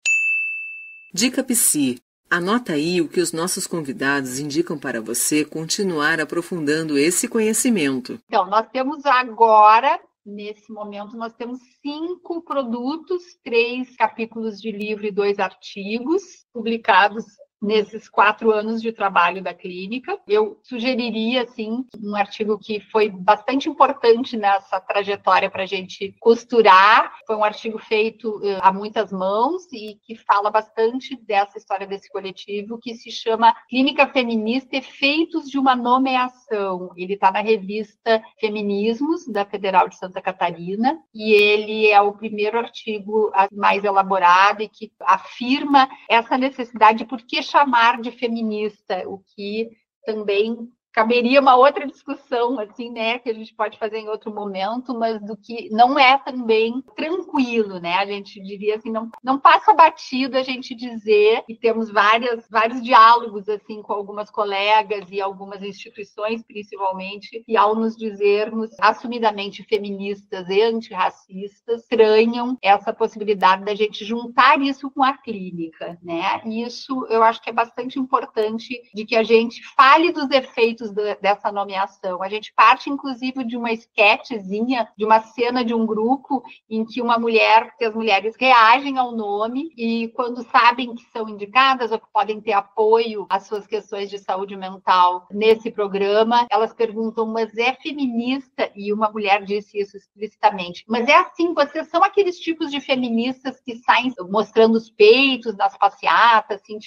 Dica Psi. Anota aí o que os nossos convidados indicam para você continuar aprofundando esse conhecimento. Então, nós temos agora, nesse momento, nós temos 5 produtos, 3 capítulos de livro e 2 artigos publicados nesses 4 anos de trabalho da clínica. Eu sugeriria, assim, um artigo que foi bastante importante nessa trajetória para a gente costurar. Foi um artigo feito a muitas mãos e que fala bastante dessa história desse coletivo, que se chama Clínica Feminista, Efeitos de uma Nomeação. Ele está na revista Feminismos, da Federal de Santa Catarina, e ele é o primeiro artigo mais elaborado e que afirma essa necessidade de por que chamar de feminista, o que também caberia uma outra discussão, assim, né, que a gente pode fazer em outro momento, mas do que não é também tranquilo, né? A gente diria assim, não passa batido a gente dizer, e temos vários diálogos assim com algumas colegas e algumas instituições, principalmente, e ao nos dizermos assumidamente feministas e antirracistas, estranham essa possibilidade da gente juntar isso com a clínica, né? E isso eu acho que é bastante importante, de que a gente fale dos efeitos elementos dessa nomeação. A gente parte, inclusive, de uma esquetezinha, de uma cena de um grupo em que as mulheres reagem ao nome e quando sabem que são indicadas ou que podem ter apoio às suas questões de saúde mental nesse programa, elas perguntam, mas é feminista? E uma mulher disse isso explicitamente. Mas é assim, vocês são aqueles tipos de feministas que saem mostrando os peitos nas passeatas, assim,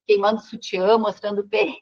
queimando sutiã, mostrando o peito.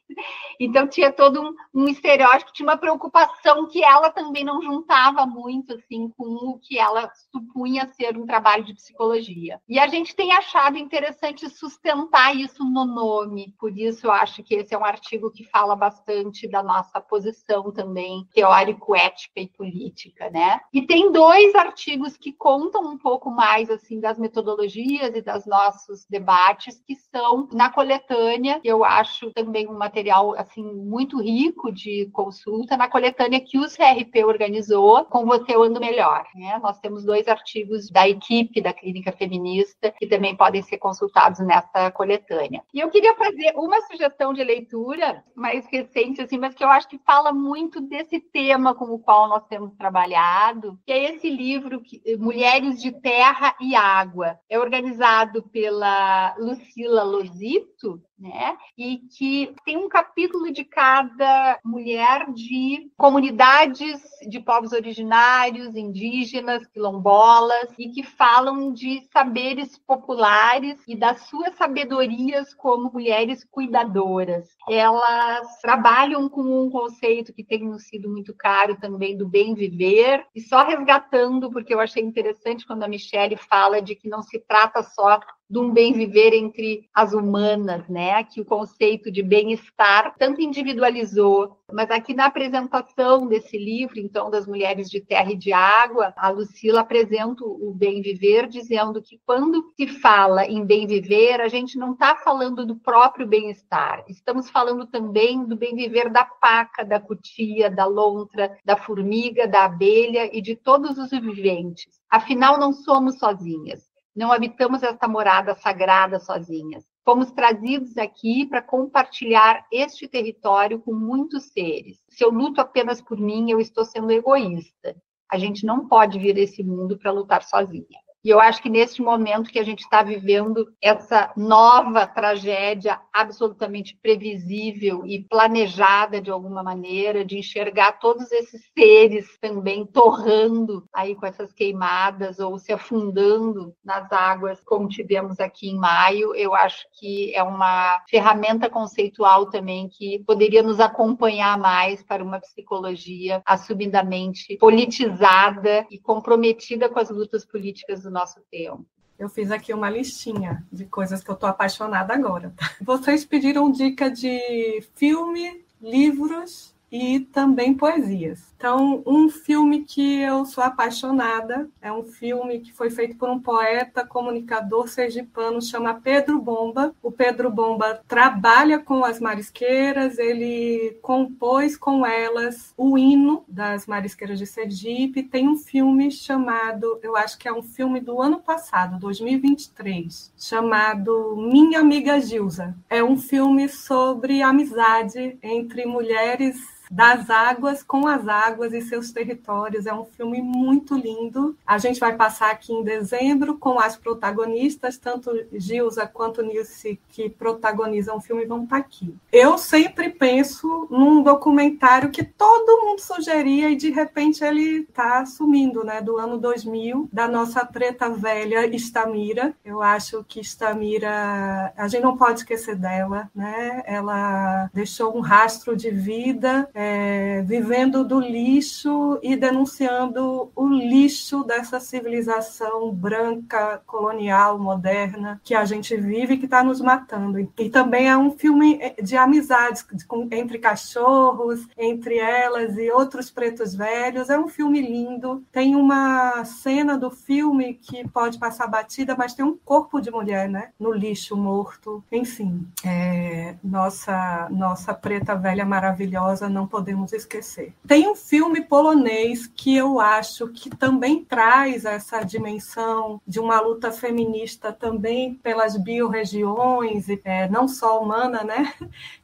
Então tinha todo um estereótipo, tinha uma preocupação que ela também não juntava muito assim com o que ela supunha ser um trabalho de psicologia. E a gente tem achado interessante sustentar isso no nome, por isso eu acho que esse é um artigo que fala bastante da nossa posição também teórico-ética e política, né? E tem 2 artigos que contam um pouco mais assim das metodologias e dos nossos debates, que são na coletânea, que eu acho também um material assim muito rico de consulta, na coletânea que o CRP organizou, Com Você Eu Ando Melhor, né? Nós temos 2 artigos da equipe da Clínica Feminista que também podem ser consultados nessa coletânea. E eu queria fazer uma sugestão de leitura mais recente, assim, mas que eu acho que fala muito desse tema com o qual nós temos trabalhado, que é esse livro, Mulheres de Terra e Água. É organizado pela Lucila Lozito, né? E que tem um capítulo de cada mulher de comunidades de povos originários, indígenas, quilombolas, e que falam de saberes populares e das suas sabedorias como mulheres cuidadoras. Elas trabalham com um conceito que tem nos sido muito caro também do bem viver, e só resgatando, porque eu achei interessante quando a Michele fala de que não se trata só de um bem viver entre as humanas, né? Que o conceito de bem-estar tanto individualizou, mas aqui na apresentação desse livro, então, das Mulheres de Terra e de Água, a Lucila apresenta o bem viver, dizendo que quando se fala em bem viver, a gente não está falando do próprio bem-estar, estamos falando também do bem viver da paca, da cutia, da lontra, da formiga, da abelha e de todos os viventes. Afinal, não somos sozinhas. Não habitamos esta morada sagrada sozinhas. Fomos trazidos aqui para compartilhar este território com muitos seres. Se eu luto apenas por mim, eu estou sendo egoísta. A gente não pode vir a esse mundo para lutar sozinha. E eu acho que neste momento que a gente está vivendo essa nova tragédia absolutamente previsível e planejada de alguma maneira, de enxergar todos esses seres também torrando aí com essas queimadas ou se afundando nas águas, como tivemos aqui em maio, eu acho que é uma ferramenta conceitual também que poderia nos acompanhar mais para uma psicologia assumidamente politizada e comprometida com as lutas políticas do nosso tempo. Eu fiz aqui uma listinha de coisas que eu estou apaixonada agora. Vocês pediram dica de filme, livros e também poesias. Então, um filme que eu sou apaixonada é um filme que foi feito por um poeta, comunicador sergipano, chama Pedro Bomba. O Pedro Bomba trabalha com as marisqueiras, ele compôs com elas o hino das marisqueiras de Sergipe. Tem um filme chamado, eu acho que é um filme do ano passado, 2023, chamado Minha Amiga Gilza. É um filme sobre amizade entre mulheres das águas com as águas e seus territórios. É um filme muito lindo. A gente vai passar aqui em dezembro com as protagonistas, tanto Gilza quanto Nilce, que protagonizam o filme, vão estar aqui. Eu sempre penso num documentário que todo mundo sugeria e, de repente, ele está sumindo, né? Do ano 2000, da nossa preta velha Estamira. Eu acho que Estamira, a gente não pode esquecer dela, né? Ela deixou um rastro de vida, vivendo do lixo e denunciando o lixo dessa civilização branca, colonial, moderna, que a gente vive e que está nos matando. E também é um filme de amizades entre cachorros, entre elas e outros pretos velhos. É um filme lindo. Tem uma cena do filme que pode passar batida, mas tem um corpo de mulher, né? No lixo morto. Enfim, nossa preta velha maravilhosa não não podemos esquecer. Tem um filme polonês que eu acho que também traz essa dimensão de uma luta feminista também pelas biorregiões, não só humana, né?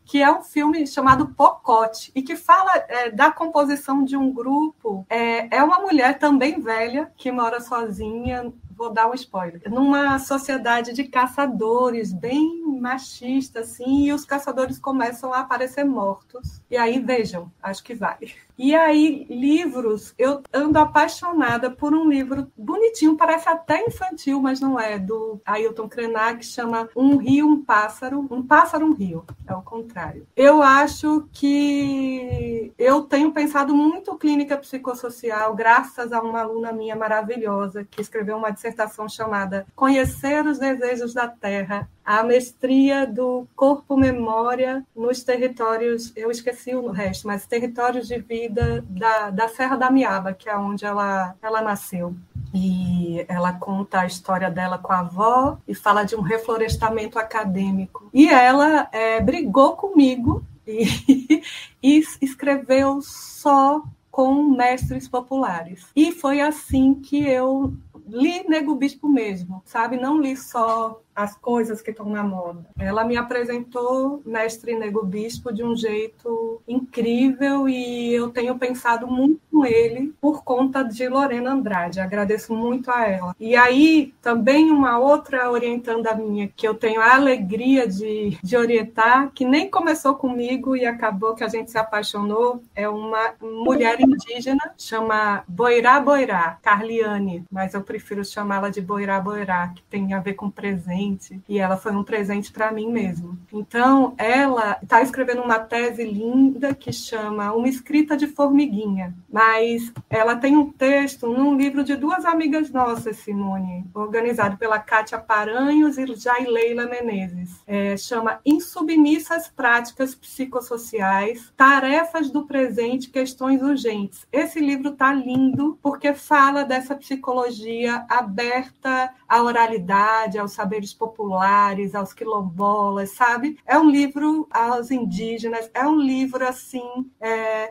Que é um filme chamado Pocote, e que fala da composição de um grupo. É uma mulher também velha, que mora sozinha, vou dar um spoiler, numa sociedade de caçadores, bem machista, assim, e os caçadores começam a aparecer mortos. E aí, vejam, acho que vale. E aí, livros, eu ando apaixonada por um livro bonitinho, parece até infantil, mas não é, do Ailton Krenak, que chama Um Rio, um Pássaro, um Rio, é o contrário. Eu acho que eu tenho pensado muito clínica psicossocial, graças a uma aluna minha maravilhosa, que escreveu uma dissertação chamada Conhecer os Desejos da Terra, a mestria do corpo-memória nos territórios, eu esqueci o resto, mas territórios de vida da Serra da Miaba, que é onde ela nasceu. E ela conta a história dela com a avó e fala de um reflorestamento acadêmico. E ela brigou comigo e escreveu só com mestres populares. E foi assim que eu li Nego Bispo mesmo, sabe? Não li só as coisas que estão na moda. Ela me apresentou Mestre Nego Bispo de um jeito incrível e eu tenho pensado muito com ele por conta de Lorena Andrade. Agradeço muito a ela. E aí, também uma outra orientanda minha, que eu tenho a alegria de orientar, que nem começou comigo e acabou que a gente se apaixonou, é uma mulher indígena, chama Boirá Boirá, Carliane, mas eu prefiro chamá-la de Boirá Boirá, que tem a ver com presente. E ela foi um presente para mim mesmo. Então, ela está escrevendo uma tese linda que chama Uma Escrita de Formiguinha. Mas ela tem um texto num livro de duas amigas nossas, Simone, organizado pela Kátia Paranhos e Jaileila Menezes. Chama Insubmissas Práticas Psicossociais, Tarefas do Presente, Questões Urgentes. Esse livro está lindo porque fala dessa psicologia aberta à oralidade, aos saberes populares, aos quilombolas, sabe? É um livro aos indígenas, é um livro, assim,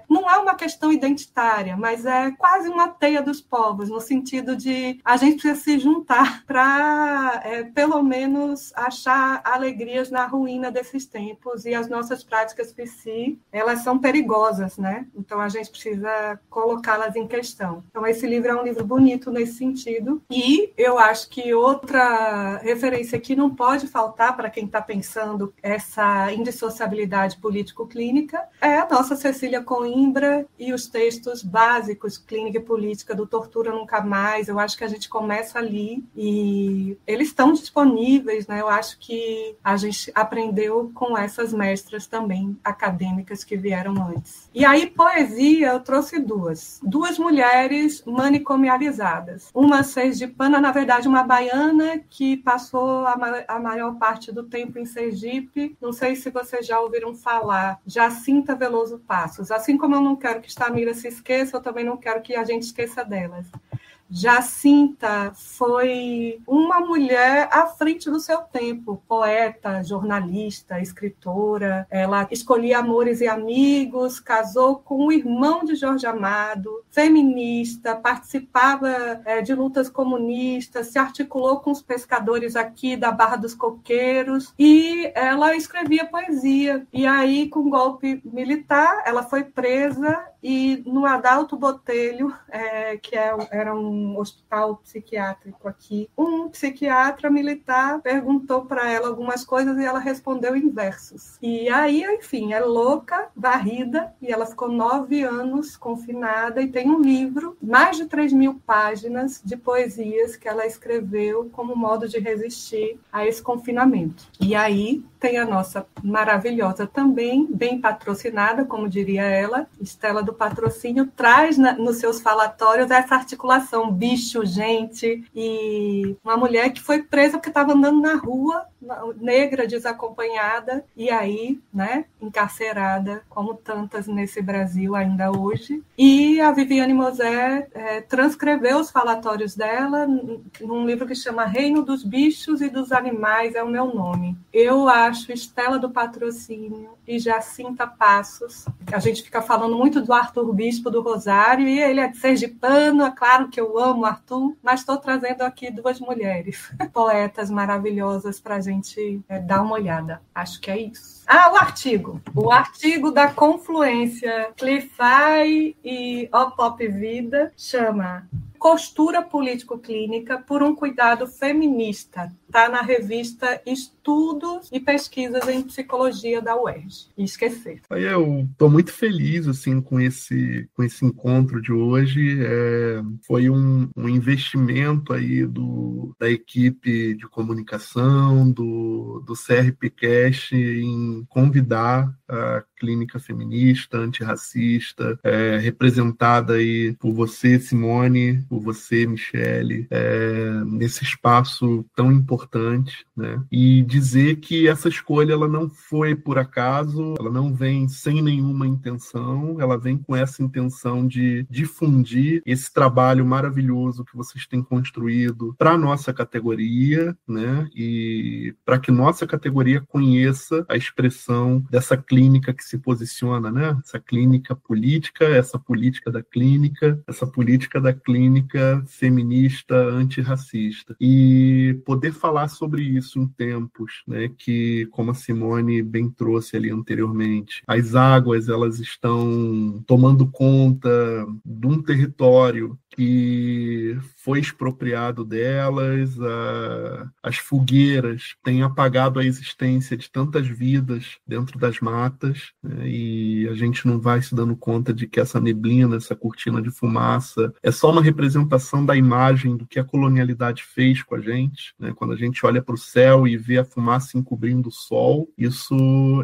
não é uma questão identitária, mas é quase uma teia dos povos, no sentido de a gente precisa se juntar para, pelo menos, achar alegrias na ruína desses tempos, e as nossas práticas psi, elas são perigosas, né? Então, a gente precisa colocá-las em questão. Então, esse livro é um livro bonito nesse sentido, e eu acho que outra referência que não pode faltar para quem está pensando essa indissociabilidade político-clínica é a nossa Cecília Coimbra e os textos básicos, Clínica e Política, do Tortura Nunca Mais. Eu acho que a gente começa ali e eles estão disponíveis, né? Eu acho que a gente aprendeu com essas mestras também acadêmicas que vieram antes. E aí, poesia, eu trouxe duas mulheres manicomializadas. Uma sergipana, na verdade, uma baiana que passou a maior parte do tempo em Sergipe. Não sei se vocês já ouviram falar, Jacinta Veloso Passos. Assim como eu não quero que Stamira se esqueça, eu também não quero que a gente esqueça delas. Jacinta foi uma mulher à frente do seu tempo, poeta, jornalista, escritora. Ela escolhia amores e amigos, casou com o irmão de Jorge Amado, feminista, participava de lutas comunistas, se articulou com os pescadores aqui da Barra dos Coqueiros e ela escrevia poesia. E aí, com o golpe militar, ela foi presa e no Adalto Botelho, que era um hospital psiquiátrico aqui, um psiquiatra militar perguntou para ela algumas coisas e ela respondeu em versos. E aí, enfim, é louca, varrida, e ela ficou 9 anos confinada e tem um livro, mais de 3.000 páginas de poesias que ela escreveu como modo de resistir a esse confinamento. E aí tem a nossa maravilhosa também, bem patrocinada, como diria ela, Estela do Patrocínio, traz nos seus falatórios essa articulação bicho, gente, e uma mulher que foi presa porque estava andando na rua negra desacompanhada e aí, né, encarcerada, como tantas nesse Brasil ainda hoje. E a Viviane Mosé transcreveu os falatórios dela num livro que chama Reino dos Bichos e dos Animais, é o meu nome. Eu acho Estela do Patrocínio e Jacinta Passos. A gente fica falando muito do Arthur Bispo do Rosário, e ele é de sergipano, é claro que eu amo Arthur, mas estou trazendo aqui duas mulheres, poetas maravilhosas para a gente dar uma olhada. Acho que é isso. O artigo. O artigo da Confluência Clifai e Opop Vida chama Costura Político-Clínica por um Cuidado Feminista. Está na revista Estudos e Pesquisas em Psicologia da UERJ. E esquecer. Eu estou muito feliz assim, com esse encontro de hoje. Foi um investimento aí da equipe de comunicação, do CRPcast, em convidar a clínica feminista, antirracista, representada aí por você, Simone, por você, Michele, nesse espaço tão importante, né? E dizer que essa escolha ela não foi por acaso, ela não vem sem nenhuma intenção, ela vem com essa intenção de difundir esse trabalho maravilhoso que vocês têm construído para a nossa categoria, né? E para que nossa categoria conheça a expressão dessa clínica que se posiciona, né? Essa clínica política, essa política da clínica, essa política da clínica feminista antirracista. E poder falar sobre isso em tempos, né, que, como a Simone bem trouxe ali anteriormente, as águas elas estão tomando conta de um território que foi expropriado delas, as fogueiras têm apagado a existência de tantas vidas dentro das matas, né, e a gente não vai se dando conta de que essa neblina, essa cortina de fumaça, é só uma representação da imagem do que a colonialidade fez com a gente, né? Quando a gente olha para o céu e vê a fumaça encobrindo o sol, isso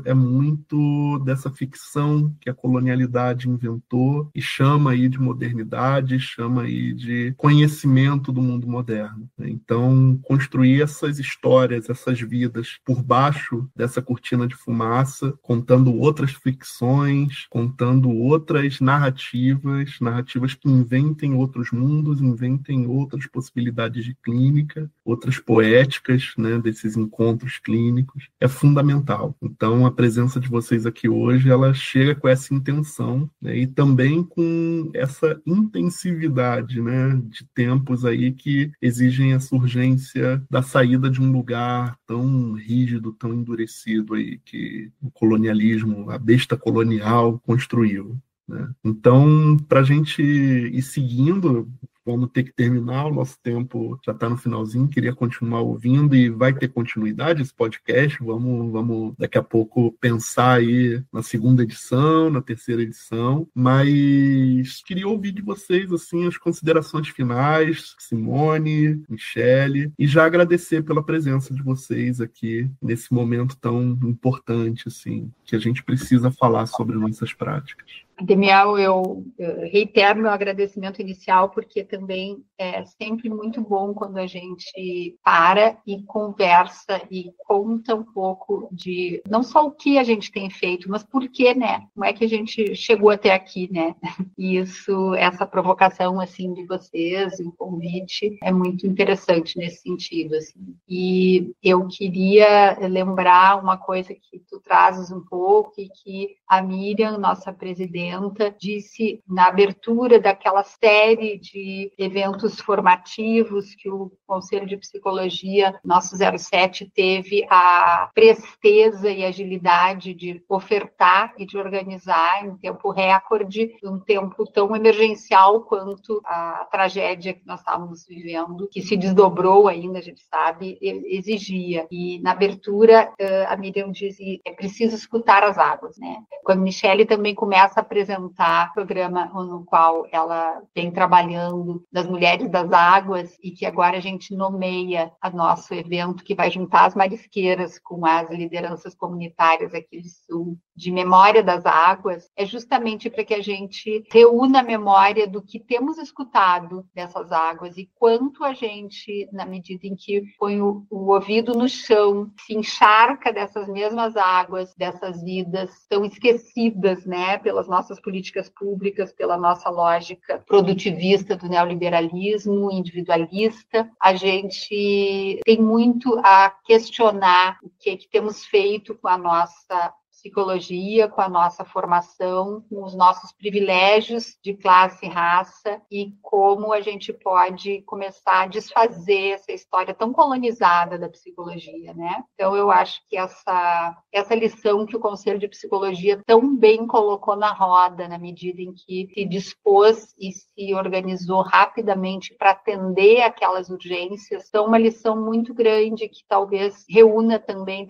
é muito dessa ficção que a colonialidade inventou e chama aí de modernidade, chama aí de conhecimento do mundo moderno, né? Então, construir essas histórias, essas vidas por baixo dessa cortina de fumaça, contando outras ficções, contando outras narrativas que inventem outros mundos, inventem outras possibilidades de clínica, outras poéticas, né, desses encontros clínicos, é fundamental. Então, a presença de vocês aqui hoje, ela chega com essa intenção, né, e também com essa intensividade, né, de tempos aí que exigem essa urgência da saída de um lugar tão rígido, tão endurecido aí que o colonialismo, a besta colonial construiu, né? Então, para a gente ir seguindo, vamos ter que terminar, o nosso tempo já está no finalzinho, queria continuar ouvindo e vai ter continuidade esse podcast, vamos daqui a pouco pensar aí na segunda edição, na terceira edição, mas queria ouvir de vocês assim as considerações finais, Simone, Michele, e já agradecer pela presença de vocês aqui nesse momento tão importante assim, que a gente precisa falar sobre nossas práticas. Demiel, eu reitero meu agradecimento inicial, porque também é sempre muito bom quando a gente para e conversa e conta um pouco de não só o que a gente tem feito, mas por quê, né? Como é que a gente chegou até aqui, né? E essa provocação assim de vocês, o convite, é muito interessante nesse sentido, assim. E eu queria lembrar uma coisa que tu trazes um pouco e que a Miriam, nossa presidenta, disse na abertura daquela série de eventos formativos que o Conselho de Psicologia, nosso 07, teve a presteza e agilidade de ofertar e de organizar em tempo recorde, um tempo tão emergencial quanto a tragédia que nós estávamos vivendo, que se desdobrou ainda, a gente sabe, exigia. E na abertura, a Miriam disse, é preciso escutar as águas, né? Quando Michele também começa a apresentar o programa no qual ela vem trabalhando das Mulheres das Águas e que agora a gente nomeia a nosso evento que vai juntar as marisqueiras com as lideranças comunitárias aqui do Sul, de Memória das Águas, é justamente para que a gente reúna a memória do que temos escutado dessas águas e quanto a gente, na medida em que põe o ouvido no chão, se encharca dessas mesmas águas, dessas vidas tão esquecidas, né, pelas nossas políticas públicas, pela nossa lógica produtivista do neoliberalismo, individualista, a gente tem muito a questionar o que temos feito com a nossa psicologia, com a nossa formação, com os nossos privilégios de classe e raça e como a gente pode começar a desfazer essa história tão colonizada da psicologia, né? Então, eu acho que essa lição que o Conselho de Psicologia tão bem colocou na roda, na medida em que se dispôs e se organizou rapidamente para atender aquelas urgências, então uma lição muito grande que talvez reúna também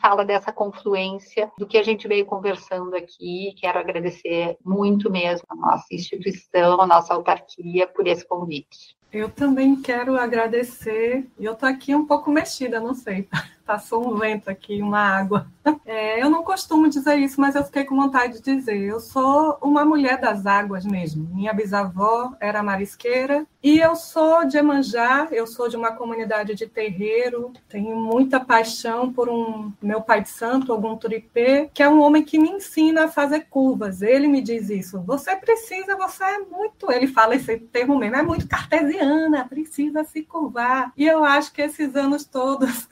fala dessa confluência do que a gente veio conversando aqui. Quero agradecer muito mesmo a nossa instituição, a nossa autarquia por esse convite. Eu também quero agradecer. Eu estou aqui um pouco mexida, não sei. Passou um vento aqui, uma água. Eu não costumo dizer isso, mas eu fiquei com vontade de dizer. Eu sou uma mulher das águas mesmo. Minha bisavó era marisqueira e eu sou de Iemanjá, eu sou de uma comunidade de terreiro. Tenho muita paixão por meu pai de santo, Ogum Turipê, que é um homem que me ensina a fazer curvas. Ele me diz isso. Você é muito... Ele fala esse termo mesmo, é muito cartesiana, precisa se curvar. E eu acho que esses anos todos...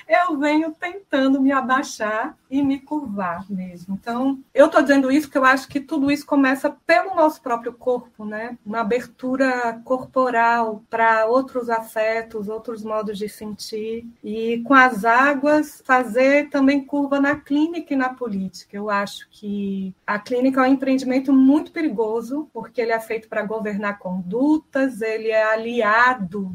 eu venho tentando me abaixar e me curvar mesmo. Então, eu estou dizendo isso porque eu acho que tudo isso começa pelo nosso próprio corpo, né? Uma abertura corporal para outros afetos, outros modos de sentir. E com as águas, fazer também curva na clínica e na política. Eu acho que a clínica é um empreendimento muito perigoso, porque ele é feito para governar condutas, ele é aliado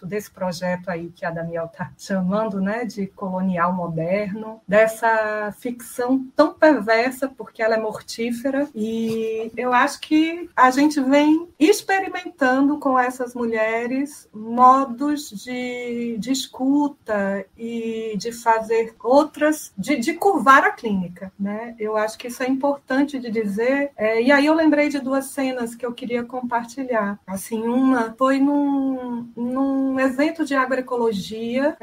desse projeto aí que a Daniel está chamando, né, de colonial moderno, dessa ficção tão perversa, porque ela é mortífera, e eu acho que a gente vem experimentando com essas mulheres modos de escuta e de fazer outras, de curvar a clínica, né? Eu acho que isso é importante de dizer, e aí eu lembrei de duas cenas que eu queria compartilhar. Assim, uma foi num evento de agroecologia,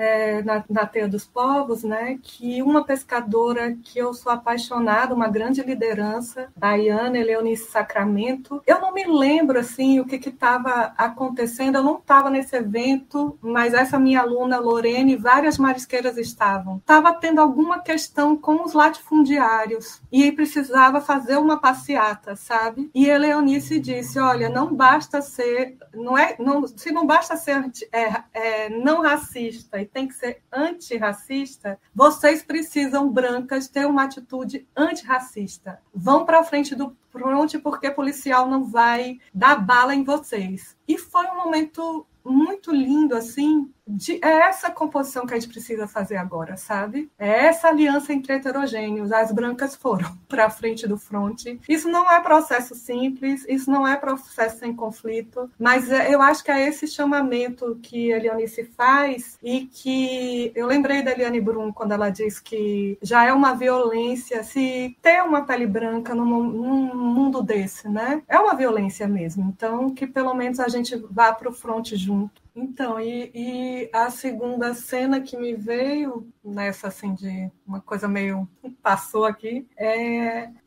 na Teia dos Povos, né, que uma pescadora que eu sou apaixonada, uma grande liderança, Daiane Eleonice Sacramento, eu não me lembro assim, o que estava acontecendo, eu não estava nesse evento, mas essa minha aluna Lorene, várias marisqueiras estavam. Estava tendo alguma questão com os latifundiários e aí precisava fazer uma passeata, sabe? E Eleonice disse, olha, não basta ser, se não basta ser não racista e tem que ser antirracista, vocês precisam, brancas, ter uma atitude antirracista. Vão para frente do fronte porque policial não vai dar bala em vocês. E foi um momento muito lindo, assim, é essa composição que a gente precisa fazer agora, sabe? É essa aliança entre heterogêneos. As brancas foram para a frente do fronte. Isso não é processo simples, isso não é processo sem conflito, mas eu acho que é esse chamamento que a Eleonice faz e que eu lembrei da Eliane Brum quando ela diz que já é uma violência se ter uma pele branca num mundo desse, né? É uma violência mesmo. Então, que pelo menos a gente vá para o fronte junto. Então, e a segunda cena que me veio nessa, assim, de uma coisa meio passou aqui,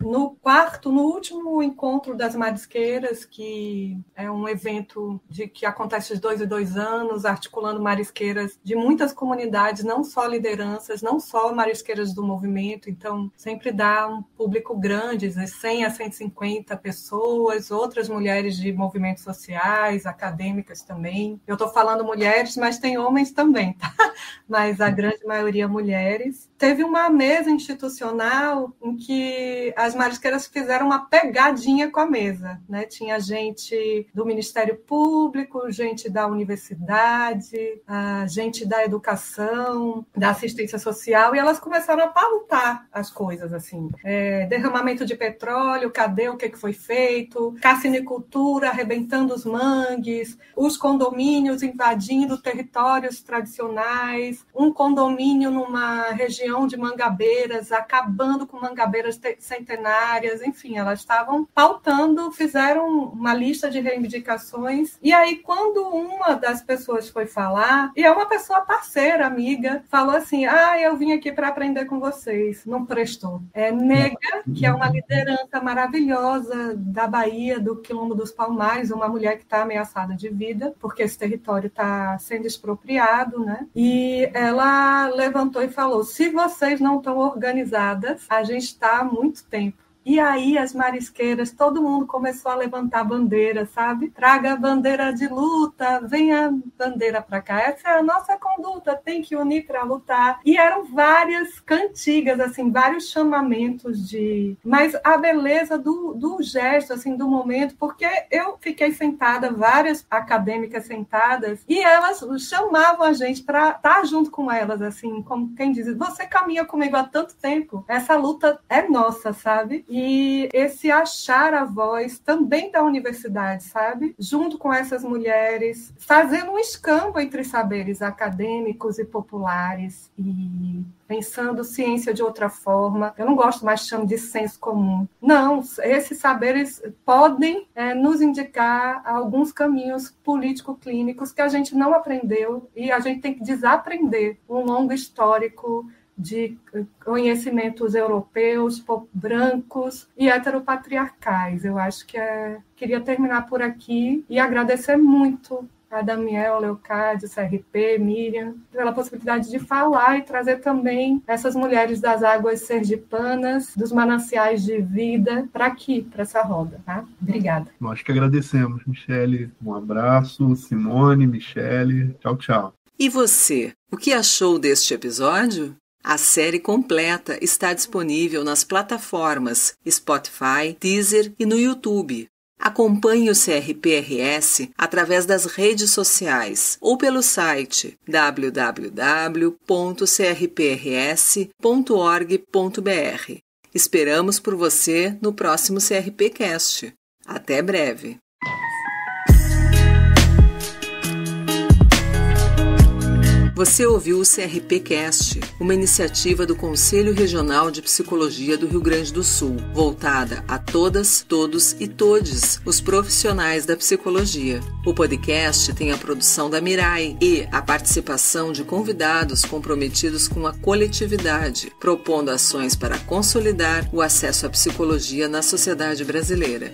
no último encontro das marisqueiras, que é um evento que acontece de 2 em 2 anos, articulando marisqueiras de muitas comunidades, não só lideranças, não só marisqueiras do movimento, então sempre dá um público grande, de 100 a 150 pessoas, outras mulheres de movimentos sociais, acadêmicas também. Eu estou falando mulheres, mas tem homens também, tá? Mas a grande maioria mulheres. Teve uma mesa institucional em que as marisqueiras fizeram uma pegadinha com a mesa, né? Tinha gente do Ministério Público, gente da universidade, gente da educação, da assistência social, e elas começaram a pautar as coisas, assim. Derramamento de petróleo, cadê, o que foi feito? Cassinicultura, arrebentando os mangues, os condomínios invadindo territórios tradicionais, um condomínio numa região de Mangabeiras, acabando com mangabeiras centenárias, enfim, elas estavam pautando, fizeram uma lista de reivindicações, e aí quando uma das pessoas foi falar, e é uma pessoa parceira, amiga, falou assim, eu vim aqui para aprender com vocês, não prestou. Nega, que é uma liderança maravilhosa da Bahia, do Quilombo dos Palmares, uma mulher que está ameaçada de vida, porque esse território está sendo expropriado, né? E ela levantou e falou, se vocês não estão organizadas, a gente está há muito tempo. E aí as marisqueiras, todo mundo começou a levantar bandeira, sabe? Traga a bandeira de luta, venha a bandeira para cá. Essa é a nossa conduta, tem que unir para lutar. E eram várias cantigas, assim, vários chamamentos de... Mas a beleza do gesto, assim, do momento, porque eu fiquei sentada, várias acadêmicas sentadas, e elas chamavam a gente para estar junto com elas, assim, como quem diz, você caminha comigo há tanto tempo, essa luta é nossa, sabe? E esse achar a voz também da universidade, sabe? Junto com essas mulheres, fazendo um escambo entre saberes acadêmicos e populares e pensando ciência de outra forma. Eu não gosto mais de chamar de senso comum. Não, esses saberes podem nos indicar alguns caminhos político-clínicos que a gente não aprendeu e a gente tem que desaprender um longo histórico de conhecimentos europeus, brancos e heteropatriarcais. Eu acho que queria terminar por aqui e agradecer muito a Damiel, Leocádio, CRP, Miriam, pela possibilidade de falar e trazer também essas mulheres das águas sergipanas, dos mananciais de vida, para aqui, para essa roda. Tá? Obrigada. Nós que agradecemos, Michele. Um abraço, Simone, Michele. Tchau, tchau. E você, o que achou deste episódio? A série completa está disponível nas plataformas Spotify, Deezer e no YouTube. Acompanhe o CRPRS através das redes sociais ou pelo site www.crprs.org.br. Esperamos por você no próximo CRPcast. Até breve! Você ouviu o CRPcast, uma iniciativa do Conselho Regional de Psicologia do Rio Grande do Sul, voltada a todas, todos e todes os profissionais da psicologia. O podcast tem a produção da Mirai e a participação de convidados comprometidos com a coletividade, propondo ações para consolidar o acesso à psicologia na sociedade brasileira.